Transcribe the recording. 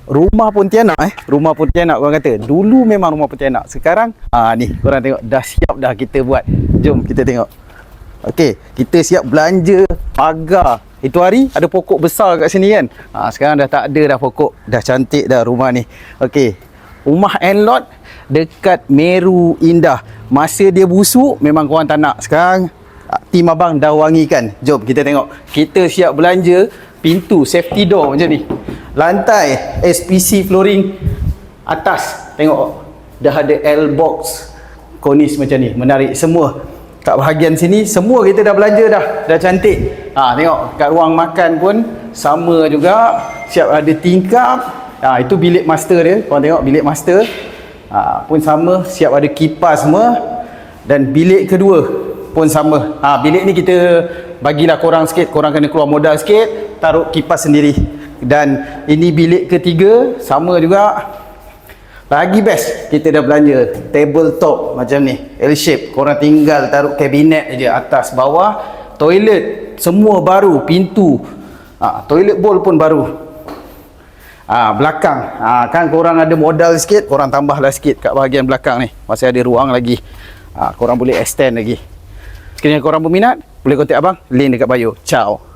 Rumah Pontianak Rumah Pontianak orang kata. Dulu memang rumah Pontianak. Sekarang ni korang tengok dah siap dah kita buat. Jom kita tengok. Okey, kita siap belanja pagar. Itu hari ada pokok besar kat sini kan. Sekarang dah tak ada dah pokok. Dah cantik dah rumah ni. Okey. Rumah Enlot dekat Meru Indah. Masa dia busuk memang korang tak nak. Sekarang tim abang dah wangikan. Jom kita tengok. Kita siap belanja pintu safety door macam ni. Lantai SPC flooring atas. Tengok dah ada L-box konis macam ni. Menarik semua. Kat bahagian sini semua kita dah belanja dah. Dah cantik. Tengok kat ruang makan pun sama juga. Siap ada tingkap. Itu bilik master dia. Korang tengok bilik master. Pun sama. Siap ada kipas semua. Dan bilik kedua pun sama. Bilik ni kita bagilah korang sikit. Korang kena keluar modal sikit. Taruh kipas sendiri. Dan ini bilik ketiga. Sama juga. Lagi best, kita dah belanja table top macam ni, L-shape. Korang tinggal taruh kabinet je atas bawah. Toilet semua baru, pintu, toilet bowl pun baru. Belakang, kan korang ada modal sikit, korang tambahlah sikit kat bahagian belakang ni. Masih ada ruang lagi. Korang boleh extend lagi. Sekiranya korang berminat, boleh kontak abang, link dekat bio. Ciao.